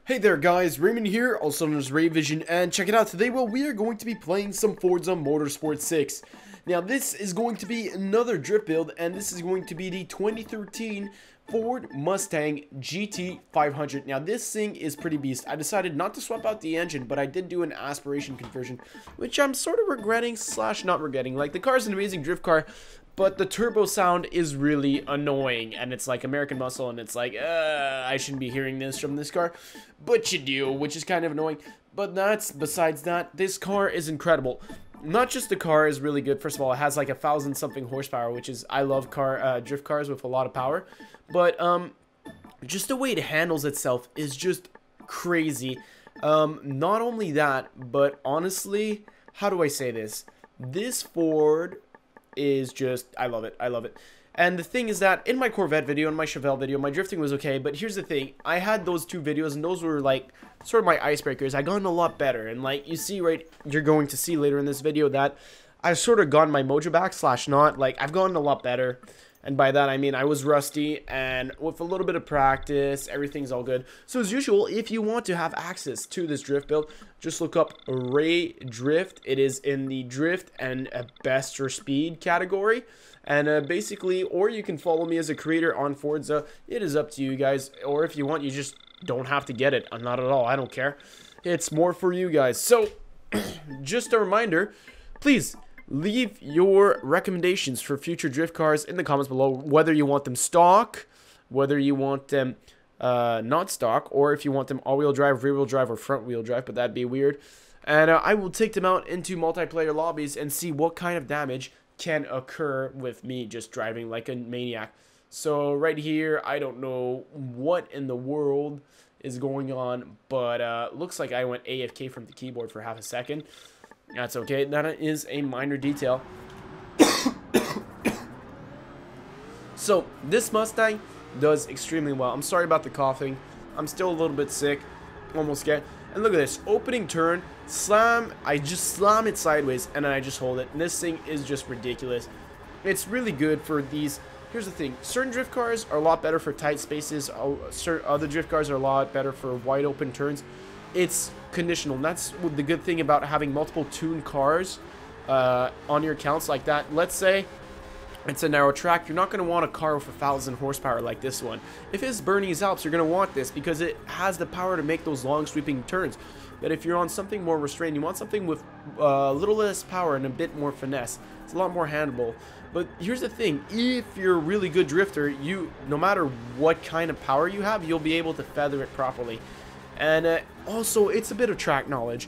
Hey there guys, Raymond here, also known as Ray Vision, and check it out, today we are going to be playing some Forza Motorsport 6. Now this is going to be another drift build, and this is going to be the 2013 Ford Mustang GT500. Now this thing is pretty beast. I decided not to swap out the engine, but I did do an aspiration conversion, which I'm sort of regretting slash not regretting. Like, the car is an amazing drift car, but the turbo sound is really annoying, and it's like American Muscle, and it's like, I shouldn't be hearing this from this car, but you do, which is kind of annoying. But besides that, this car is incredible. Not just the car is really good. First of all, it has like 1,000-something horsepower, which is, I love drift cars with a lot of power. But just the way it handles itself is just crazy. Not only that, but honestly, how do I say this? This Ford is just, I love it. And the thing is that in my Corvette video and my Chevelle video, my drifting was okay, but here's the thing. I had those two videos, and those were like sort of my icebreakers. I gotten a lot better, and like you see, right, you're going to see later in this video that I've sort of gotten my mojo back slash not. Like, I've gotten a lot better, and by that I mean I was rusty, and with a little bit of practice, everything's all good. So as usual, if you want to have access to this drift build, just look up Ray Drift. It is in the drift and best or speed category. And basically, or you can follow me as a creator on Forza. It is up to you guys. Or if you want, you just don't have to get it. Not at all. I don't care. It's more for you guys. So, just a reminder, please leave your recommendations for future drift cars in the comments below. Whether you want them stock, whether you want them not stock, or if you want them all-wheel drive, rear-wheel drive, or front-wheel drive, but that'd be weird. And I will take them out into multiplayer lobbies and see what kind of damage can occur with me just driving like a maniac. So right here, I don't know what in the world is going on, but looks like I went AFK from the keyboard for half a second. That's okay. That is a minor detail. So this Mustang does extremely well. I'm sorry about the coughing. I'm still a little bit sick. Almost scared. And look at this. Opening turn. Slam. I just slam it sideways and then I just hold it. And this thing is just ridiculous. It's really good for these. Here's the thing. Certain drift cars are a lot better for tight spaces. Certain other drift cars are a lot better for wide open turns. It's conditional. And that's the good thing about having multiple tuned cars on your accounts like that. Let's say it's a narrow track. You're not going to want a car with 1,000 horsepower like this one. If it's Bernese Alps, you're going to want this because it has the power to make those long sweeping turns. But if you're on something more restrained, you want something with a little less power and a bit more finesse. It's a lot more handleable. But here's the thing. If you're a really good drifter, no matter what kind of power you have, you'll be able to feather it properly. And also, it's a bit of track knowledge.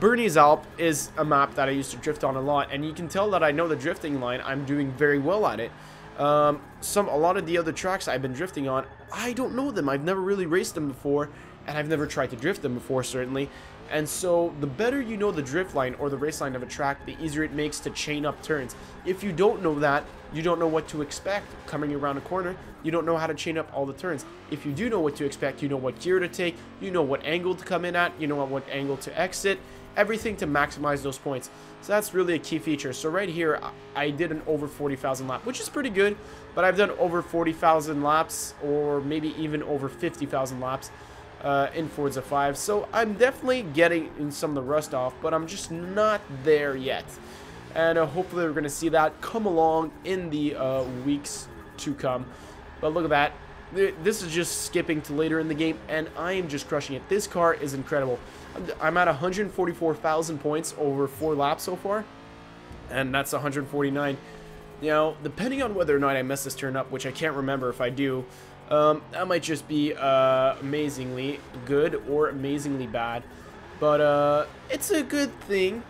Bernese Alp is a map that I used to drift on a lot, and you can tell that I know the drifting line. I'm doing very well at it. A lot of the other tracks I've been drifting on, I don't know them. I've never really raced them before, and I've never tried to drift them before, certainly. And so the better you know the drift line or the race line of a track, the easier it makes to chain up turns. If you don't know that, you don't know what to expect coming around a corner. You don't know how to chain up all the turns. If you do know what to expect, you know what gear to take, you know what angle to come in at, you know what angle to exit, everything to maximize those points. So that's really a key feature. So right here, I did an over 40,000 lap, which is pretty good, but I've done over 40,000 laps or maybe even over 50,000 laps in Forza 5. So I'm definitely getting some of the rust off, but I'm just not there yet. And hopefully we're going to see that come along in the weeks to come. But look at that. This is just skipping to later in the game, and I am just crushing it. This car is incredible. I'm at 144,000 points over 4 laps so far, and that's 149. Now, depending on whether or not I mess this turn up, which I can't remember if I do, that might just be amazingly good or amazingly bad. But it's a good thing.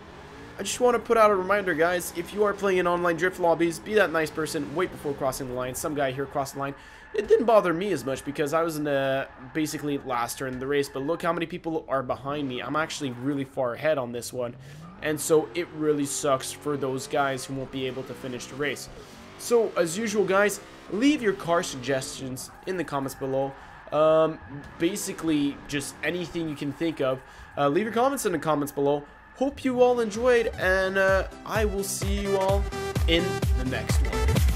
I just want to put out a reminder, guys. If you are playing in online drift lobbies, be that nice person. Wait before crossing the line. Some guy here crossed the line. It didn't bother me as much because I was in the basically last turn of the race. But look how many people are behind me. I'm actually really far ahead on this one. And so it really sucks for those guys who won't be able to finish the race. So as usual, guys, leave your car suggestions in the comments below. Basically, just anything you can think of. Leave your comments in the comments below. Hope you all enjoyed, and I will see you all in the next one.